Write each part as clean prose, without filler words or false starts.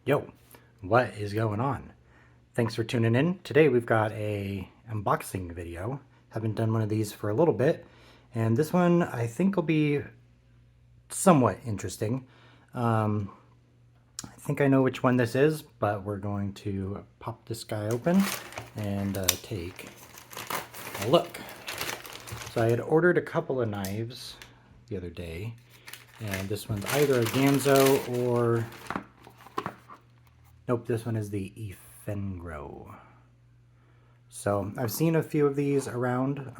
Yo, what is going on? Thanks for tuning in. Today we've got a unboxing video. Haven't done one of these for a little bit, and this one I think will be somewhat interesting. I think I know which one this is, but we're going to pop this guy open and take a look. So I had ordered a couple of knives the other day, and this one's either a Ganzo or nope, this one is the Eafengrow. So I've seen a few of these around.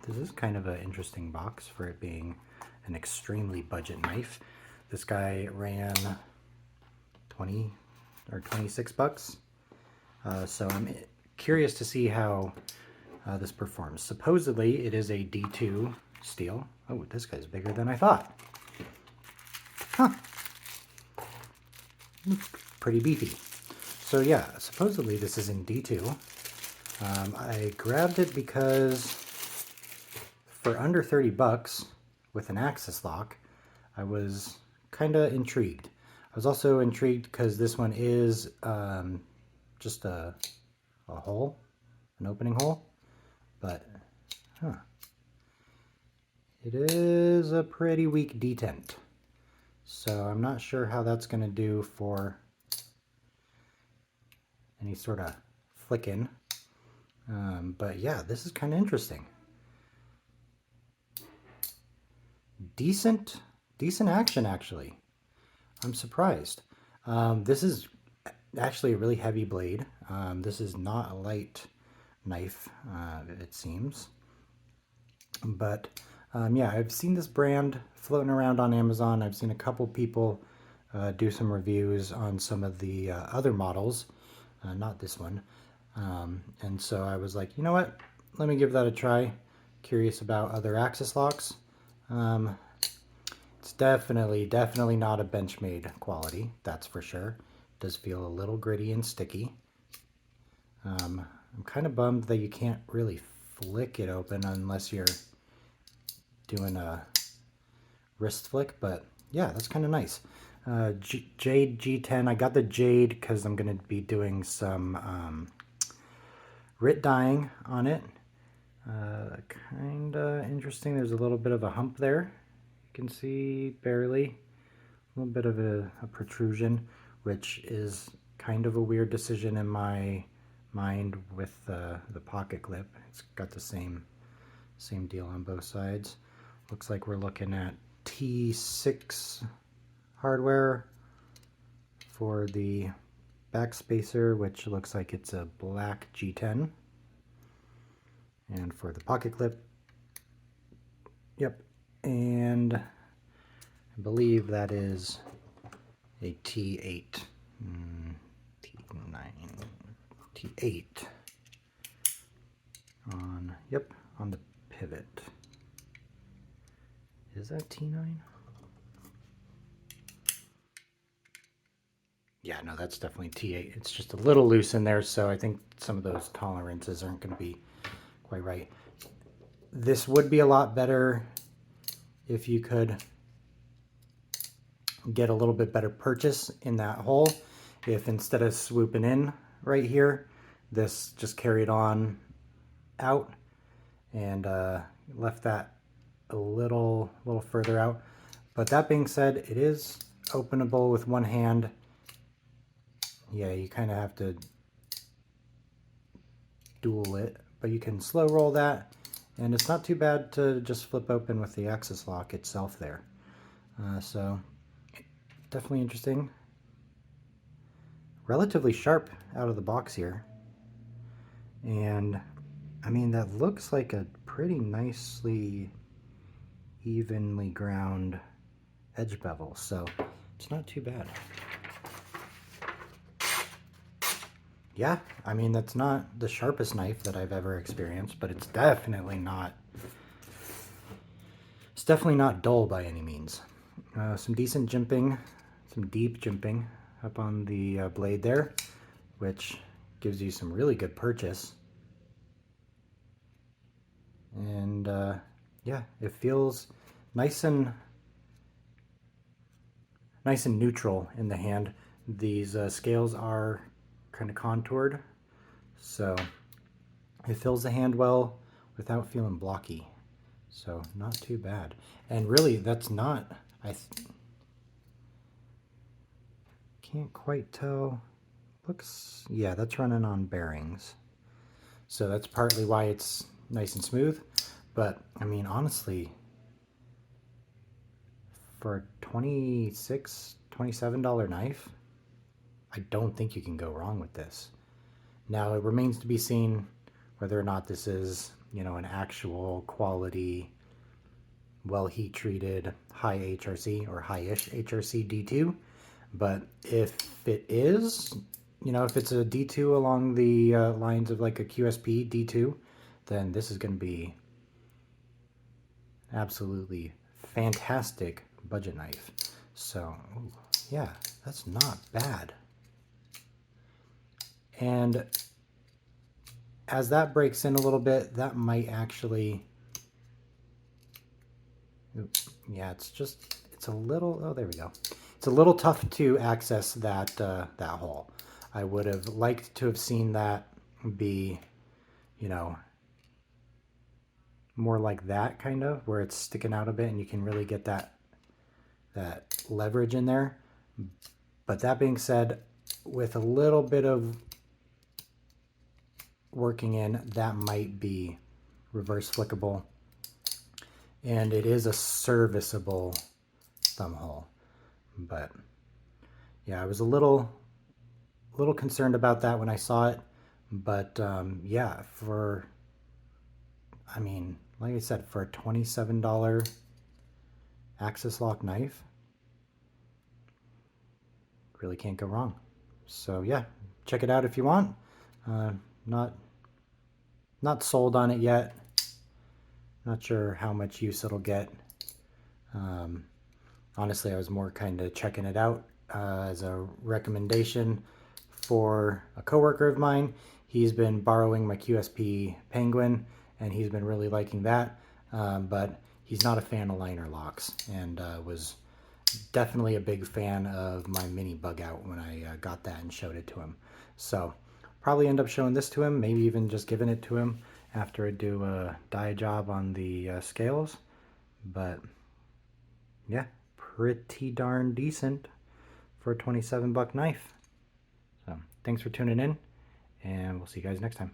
This is kind of an interesting box for it being an extremely budget knife. This guy ran 20 or 26 bucks. So I'm curious to see how this performs. Supposedly it is a D2 steel. Oh, this guy's bigger than I thought. Huh. Pretty beefy. So yeah, supposedly this is in D2. I grabbed it because for under 30 bucks with an axis lock, I was kind of intrigued. I was also intrigued because this one is just a hole, an opening hole, but it is a pretty weak detent. So I'm not sure how that's going to do for any sort of flicking. But yeah, this is kind of interesting. Decent action, actually. I'm surprised. This is actually a really heavy blade. This is not a light knife, it seems. But yeah, I've seen this brand floating around on Amazon. I've seen a couple people do some reviews on some of the other models, not this one. And so I was like, you know what? Let me give that a try. Curious about other axis locks. It's definitely not a Benchmade quality, that's for sure. It does feel a little gritty and sticky. I'm kind of bummed that you can't really flick it open unless you're doing a wrist flick, but yeah, that's kind of nice. Jade G10, I got the Jade because I'm going to be doing some Rit dyeing on it. Kind of interesting. There's a little bit of a hump there. You can see barely. A little bit of a protrusion, which is kind of a weird decision in my mind with the pocket clip. It's got the same deal on both sides. Looks like we're looking at T6 hardware for the back spacer, which looks like it's a black G10. And for the pocket clip, yep, and I believe that is a T8, T9, T8 on, yep, on the pivot. Is that T9? Yeah, no, that's definitely T8. It's just a little loose in there, so I think some of those tolerances aren't going to be quite right. This would be a lot better if you could get a little bit better purchase in that hole. If instead of swooping in right here, this just carried on out and left that a little further out. But that being said, it is openable with one hand. Yeah, you kind of have to dual it, but you can slow roll that, and it's not too bad to just flip open with the axis lock itself there. So definitely interesting. Relatively sharp out of the box here. And I mean, that looks like a pretty nicely evenly ground edge bevel, so it's not too bad. Yeah, I mean, that's not the sharpest knife that I've ever experienced, but it's definitely not dull by any means. Some decent jimping, some deep jimping up on the blade there, which gives you some really good purchase. And yeah, it feels nice and neutral in the hand. These scales are kind of contoured, so it fills the hand well without feeling blocky. So not too bad. And really, that's not, can't quite tell. Looks, yeah, that's running on bearings. So that's partly why it's nice and smooth. But I mean, honestly, for a $27 knife, I don't think you can go wrong with this. Now it remains to be seen whether or not this is, you know, an actual quality, well heat treated high HRC or high-ish HRC D2. But if it is, you know, if it's a D2 along the lines of like a QSP D2, then this is going to be absolutely fantastic budget knife. So, ooh, yeah, that's not bad. And as that breaks in a little bit, that might actually, yeah, it's a little, oh, there we go. It's a little tough to access that, that hole. I would have liked to have seen that be, you know, more like that kind of, where it's sticking out a bit and you can really get that leverage in there. But that being said, with a little bit of working in, that might be reverse flickable. And it is a serviceable thumb hole. But yeah, I was a little concerned about that when I saw it. But yeah, I mean, like I said, for a $27 Axis lock knife, really can't go wrong. So yeah, check it out if you want. Not sold on it yet. Not sure how much use it'll get. Honestly, I was more kind of checking it out as a recommendation for a coworker of mine. He's been borrowing my QSP Penguin, and he's been really liking that. But he's not a fan of liner locks, and was definitely a big fan of my mini bug out when I got that and showed it to him. So probably end up showing this to him, maybe even just giving it to him after I do a dye job on the scales. But yeah, pretty darn decent for a $27 knife. So thanks for tuning in, and we'll see you guys next time.